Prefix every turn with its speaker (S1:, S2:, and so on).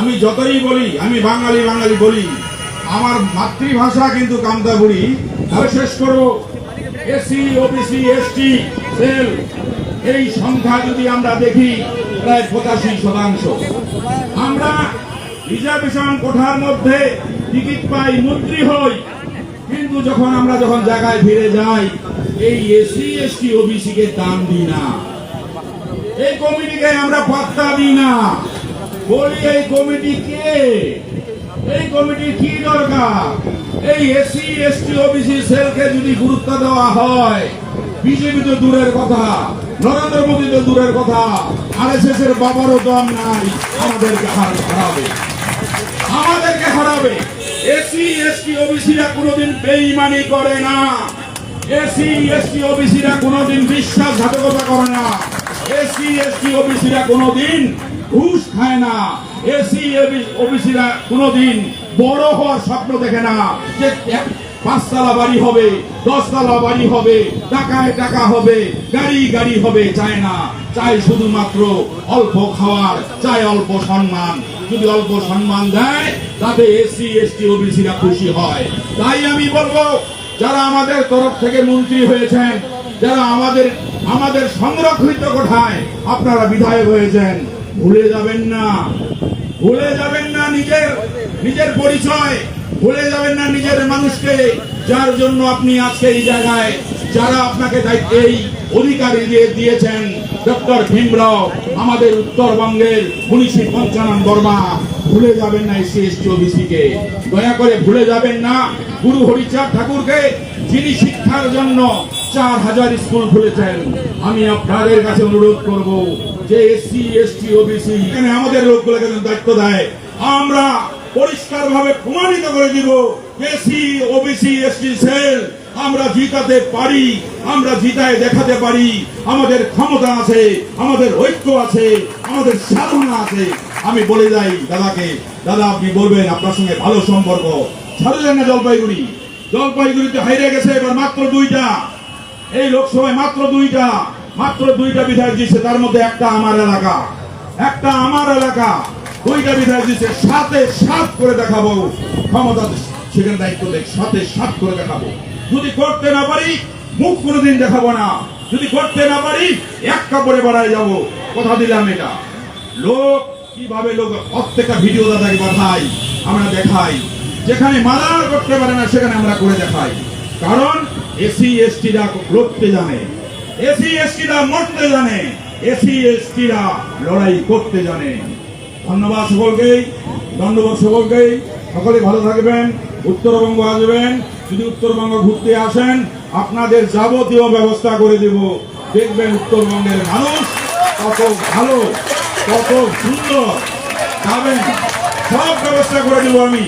S1: আমি যতই বলি আমি বাঙালি বাঙালি বলি, আমার মাতৃভাষা কিন্তু কামতাপুরি। আর শেষ করবো, এসসি ওবিসি এসটি সেল এই সংখ্যা যদি আমরা দেখি প্রায় 85%। আমরা রিজার্ভেশন কোঠার মধ্যে টিকিট পাই, মন্ত্রী হই, কিন্তু আমরা যখন জায়গায় ফিরে যাই এই এসসি এসটি ওবিসি কে দাম দিই না, এই কমিটিকে আমরা পাত্তা দিই না। বলি এই কমিটি কে, এই কমিটির কি দরকার? এই এসসি এসটি ওবিসি সেলকে যদি গুরুত্ব দেওয়া হয়, বিজেপি তো দূরের কথা, নরেন্দ্র মোদী তো দূরের কথা, আরএসএস এর বাবারও দম নাই, আমাদেরকে হারাবে। এসসি এসটি ওবিসিরা কোনোদিন বেঈমানি করে না, এসসি এসটি ওবিসিরা কোনোদিন বিশ্বাসঘাতকতা করে না, এসসি এসটি ওবিসিরা কোনোদিন ঘুষ খায় না, এসসি ওবিসিরা কোনোদিন বড় হওয়ার স্বপ্ন দেখে না, যে 5 তলা বাড়ি হবে, 10 তলা বাড়ি হবে, টাকায় টাকা হবে, গাড়ি হবে, চায় না। চাই শুধুমাত্র অল্প খাওয়ার, চাই অল্প সম্মান। যদি অল্প সম্মান দেয় তাতে এসসি এসটি ওবিসিরা খুশি হয়। তাই আমি বলবো, যারা আমাদের তরফ থেকে মন্ত্রী হয়েছেন, যারা আমাদের সংরক্ষিত কোঠায় আপনারা বিধায়ক হয়েছেন, ভুলে যাবেন না নিজের পরিচয়, ভুলে যাবেন না নিজের মানুষকে, যার জন্য আপনি আজকে এই জায়গায়, যারা আপনাকে এই অধিকার দিয়েছেন, ডক্টর ভীমরাও, আমাদের উত্তরবঙ্গের মুনিশি পঞ্চানন বর্মা। ভুলে যাবেন না এসসি এসটি ওবিসি কে, দয়া করে ভুলে যাবেন না গুরু হরিচাঁদ ঠাকুরকে, যিনি শিক্ষার জন্য 4000 স্কুল খুলেছেন। আমি আপনাদের কাছে অনুরোধ করব যে এসসি এসটি ওবিসি এখানে আমাদের লোকগুলোকে দায়িত্ব দেয়, আমরা পরিষ্কার ভাবে প্রমাণিত করে দিব এসসি ওবিসি এসটি সেল আমরা জিতাতে পারি, আমরা জিতায় দেখাতে পারি। আমাদের ক্ষমতা আছে, আমাদের ঐক্য আছে, আমাদের সাধনা আছে। আমি বলে যাই দাদাকে, দাদা আপনি বলবেন, আপনার সঙ্গে ভালো সম্পর্ক, ছাড়লেন না জলপাইগুড়িতে হাইরে গেছে এবার মাত্র 2টা, এই লোকসভায় মাত্র 2টা বিধায়ক দিচ্ছে, তার মধ্যে একটা আমার এলাকা, 2টা বিধায়ক দিচ্ছে। 7-7 করে দেখাবো ক্ষমতা, সেখানে দায়িত্ব দেখ, 7-7 করে দেখাবো। যদি করতে না পারি মুখ কোনোদিন দেখাবো না, যদি করতে না পারি এক কাপড়ে বাড়ায় যাবো, কথা দিলাম। এটা লোক কিভাবে প্রত্যেকটা ভিডিও দাদাকে পাঠাই, আমরা দেখাই, যেখানে মারার করতে পারে না সেখানে আমরা করে দেখাই। কারণ এসসি এসটিরা লড়তে জানে, এসসি এসটিরা মরতে জানে, এসসি এসটিরা লড়াই করতে জানে। ধন্যবাদ সকলকেই, সকলে ভালো থাকবেন। উত্তরবঙ্গ আসবেন, যদি উত্তরবঙ্গ ঘুরতে আসেন আপনাদের যাবতীয় ব্যবস্থা করে দেব। দেখবেন উত্তরবঙ্গের মানুষ কত ভালো, কত সুন্দর, যাবেন, সব ব্যবস্থা করে দেব আমি।